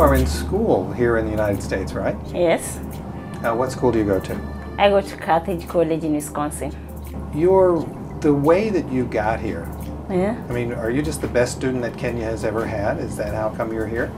are in school here in the United States, right? Yes. What school do you go to? I go to Carthage College in Wisconsin. The way that you got here, Yeah. I mean, are you just the best student that Kenya has ever had? Is that how come you're here?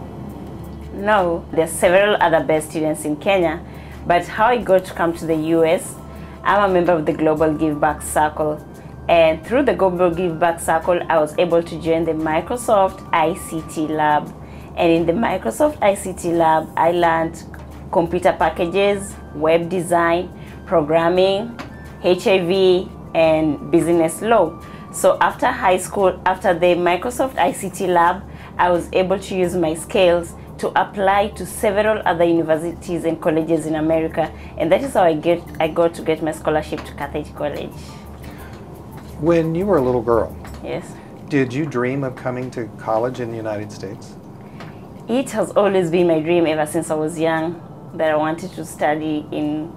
No, there's several other best students in Kenya, but how I got to come to the US, I'm a member of the Global Give Back Circle. And through the Global Give Back Circle, I was able to join the Microsoft ICT Lab. And in the Microsoft ICT Lab, I learned computer packages, web design, programming, HIV, and business law. So after high school, after the Microsoft ICT Lab, I was able to use my skills to apply to several other universities and colleges in America. And that is how I got to get my scholarship to Carthage College. When you were a little girl, Yes. did you dream of coming to college in the United States? It has always been my dream ever since I was young that I wanted to study in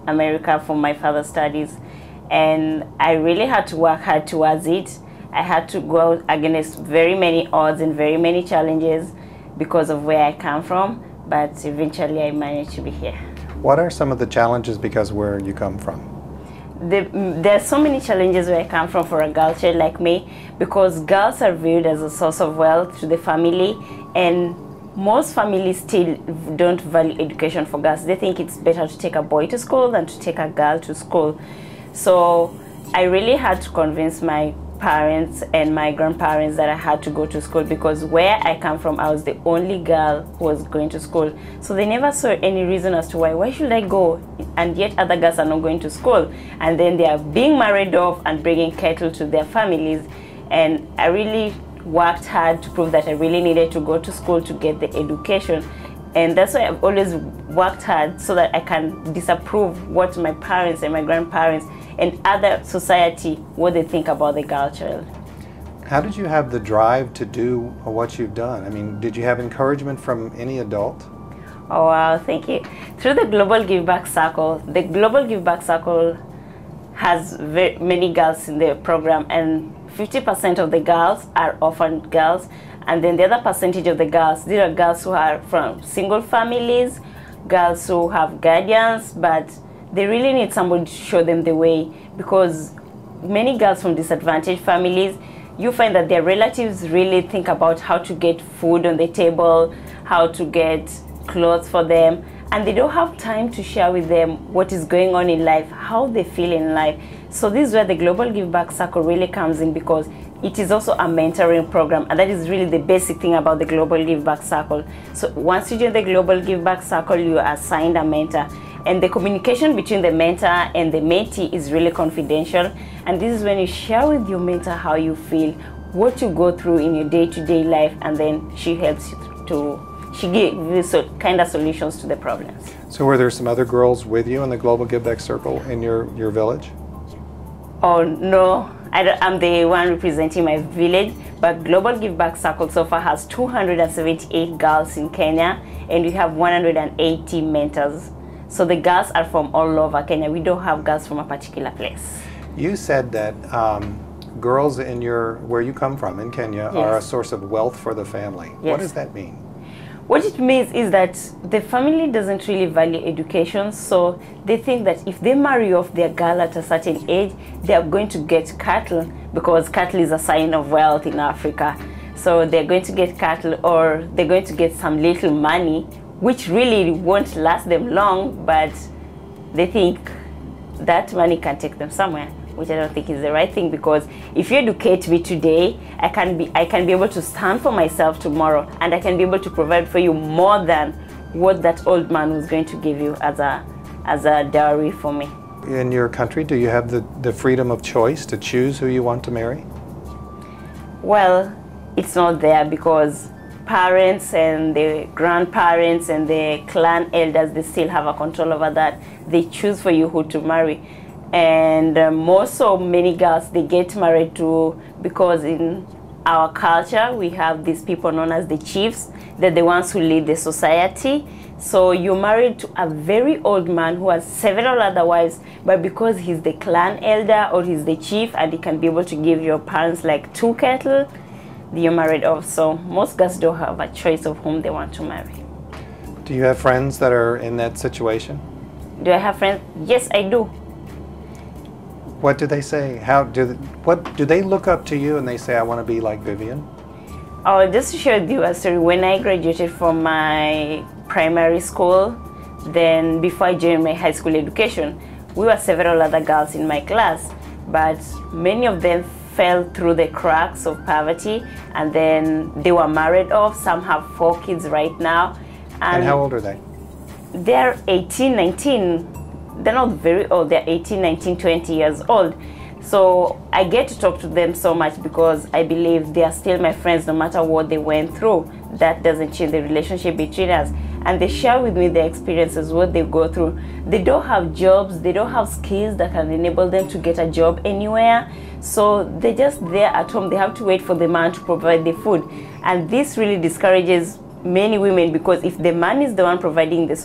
America for my further studies. And I really had to work hard towards it. I had to go against very many odds and very many challenges because of where I come from, but eventually I managed to be here. What are some of the challenges because where you come from? There are so many challenges where I come from for a girl child like me, because girls are viewed as a source of wealth to the family, and most families still don't value education for girls. They think it's better to take a boy to school than to take a girl to school. So I really had to convince my parents and my grandparents that I had to go to school, because where I come from, I was the only girl who was going to school. So they never saw any reason as to why should I go, and yet other girls are not going to school, and then they are being married off and bringing cattle to their families. And I really worked hard to prove that I really needed to go to school to get the education. And that's why I've always worked hard, so that I can disapprove what my parents and my grandparents and other society, what they think about the girl child. How did you have the drive to do what you've done? I mean, did you have encouragement from any adult? Oh wow, thank you. Through the Global Give Back Circle, the Global Give Back Circle has very many girls in the program, and 50% of the girls are orphan girls, and then the other percentage of the girls, these are girls who are from single families, girls who have guardians, but they really need somebody to show them the way, because many girls from disadvantaged families, you find that their relatives really think about how to get food on the table, how to get clothes for them, and they don't have time to share with them what is going on in life, how they feel in life. So this is where the Global Give Back Circle really comes in, because it is also a mentoring program, and that is really the basic thing about the Global Give Back Circle. So once you join the Global Give Back Circle, you are assigned a mentor, and the communication between the mentor and the mentee is really confidential. And this is when you share with your mentor how you feel, what you go through in your day-to-day life, and then she helps you she gives you kind of solutions to the problems. So were there some other girls with you in the Global Give Back Circle in your village? Oh no, I'm the one representing my village, but Global Give Back Circle so far has 278 girls in Kenya, and we have 180 mentors. So the girls are from all over Kenya. We don't have girls from a particular place. You said that girls in where you come from in Kenya are a source of wealth for the family. Yes. What does that mean? What it means is that the family doesn't really value education, so they think that if they marry off their girl at a certain age, they are going to get cattle, because cattle is a sign of wealth in Africa. So they're going to get cattle, or they're going to get some little money, which really won't last them long, but they think that money can take them somewhere, which I don't think is the right thing, because if you educate me today, I can be able to stand for myself tomorrow, and I can be able to provide for you more than what that old man was going to give you as a dowry for me. In your country, do you have the freedom of choice to choose who you want to marry? Well, it's not there, because parents and the grandparents and the clan elders, they still have a control over that. They choose for you who to marry. And many girls, they get married to, because in our culture we have these people known as the chiefs. They're the ones who lead the society. So you're married to a very old man who has several other wives, but because he's the clan elder or he's the chief and he can be able to give your parents like 2 cattle, you're married off. So most girls don't have a choice of whom they want to marry. Do you have friends that are in that situation? Do I have friends? Yes, I do. What do they say? What do they look up to you and they say, I want to be like Vivian? Oh, just to share with you a story. When I graduated from my primary school, then before I joined my high school education, we were several other girls in my class, but many of them fell through the cracks of poverty, and then they were married off. Some have 4 kids right now. And how old are they? They're 18, 19. They're not very old. They're 18, 19, 20 years old. So I get to talk to them so much because I believe they are still my friends no matter what they went through. That doesn't change the relationship between us. And they share with me their experiences, what they go through. They don't have jobs, they don't have skills that can enable them to get a job anywhere. So they're just there at home. They have to wait for the man to provide the food. And this really discourages many women, because if the man is the one providing the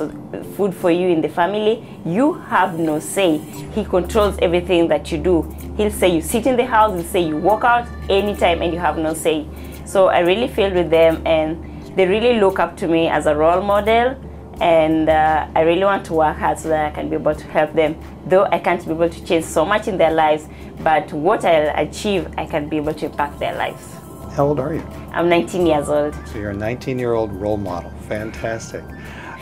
food for you in the family, you have no say. He controls everything that you do. He'll say you sit in the house, he'll say you walk out anytime, and you have no say. So I really feel with them, and they really look up to me as a role model, and I really want to work hard so that I can be able to help them. Though I can't be able to change so much in their lives, but what I'll achieve, I can be able to impact their lives. How old are you? I'm 19 years old. So you're a 19-year-old role model. Fantastic.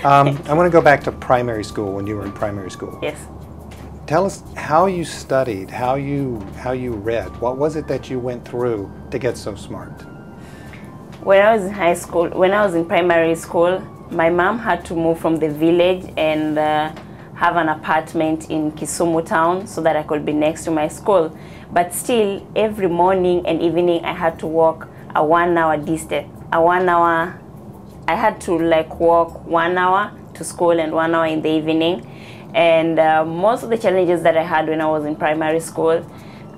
I want to go back to primary school, when you were in primary school. Yes. Tell us how you studied, how you read. What was it that you went through to get so smart? When I was in high school, when I was in primary school, my mom had to move from the village and have an apartment in Kisumu town so that I could be next to my school. But still, every morning and evening, I had to walk a 1 hour distance. I had to walk 1 hour to school and 1 hour in the evening. And most of the challenges that I had when I was in primary school,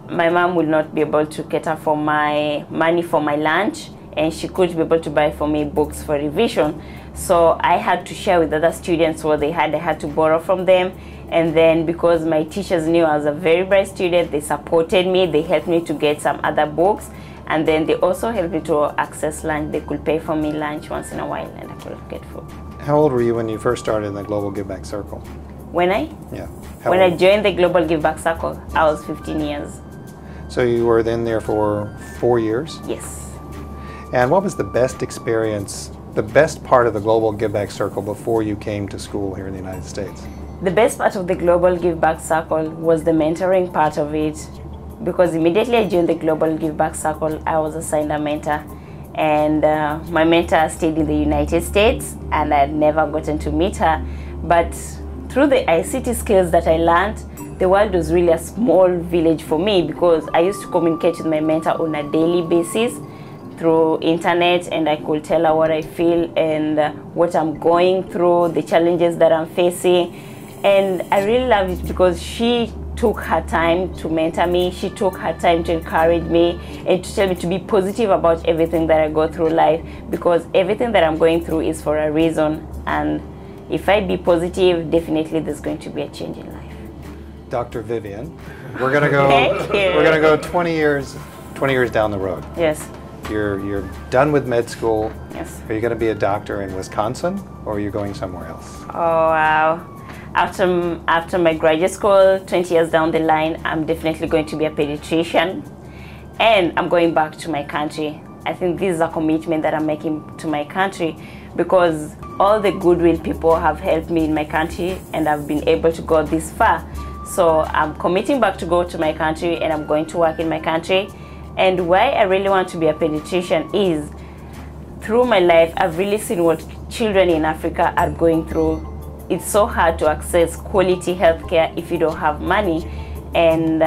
my mom would not be able to cater for my money for my lunch, and she could be able to buy for me books for revision. So I had to share with other students what they had. I had to borrow from them. And then because my teachers knew I was a very bright student, they supported me. They helped me to get some other books. And then they also helped me to access lunch. They could pay for me lunch once in a while, and I could get food. How old were you when you first started in the Global Give Back Circle? When I? Yeah. When I joined the Global Give Back Circle, I was 15 years. So you were then there for 4 years? Yes. And what was the best experience, the best part of the Global Give Back Circle before you came to school here in the United States? The best part of the Global Give Back Circle was the mentoring part of it, because immediately I joined the Global Give Back Circle, I was assigned a mentor. And my mentor stayed in the United States, and I had never gotten to meet her. But through the ICT skills that I learned, the world was really a small village for me, because I used to communicate with my mentor on a daily basis through internet, and I could tell her what I feel and what I'm going through, the challenges that I'm facing. And I really love it because she took her time to mentor me. She took her time to encourage me and to tell me to be positive about everything that I go through life, because everything that I'm going through is for a reason. And if I be positive, definitely there's going to be a change in life. Dr. Vivian, we're gonna go. We're gonna go 20 years down the road. Yes. You're done with med school. Yes. Are you going to be a doctor in Wisconsin, or are you going somewhere else? Oh wow. After my graduate school, 20 years down the line, I'm definitely going to be a pediatrician, and I'm going back to my country. I think this is a commitment that I'm making to my country, because all the goodwill people have helped me in my country, and I've been able to go this far. So I'm committing back to go to my country, and I'm going to work in my country. And why I really want to be a pediatrician is, through my life, I've really seen what children in Africa are going through. It's so hard to access quality healthcare if you don't have money. And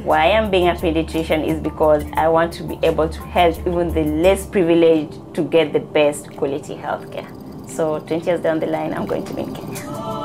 why I'm being a pediatrician is because I want to be able to help even the less privileged to get the best quality healthcare. So 20 years down the line, I'm going to be in Kenya.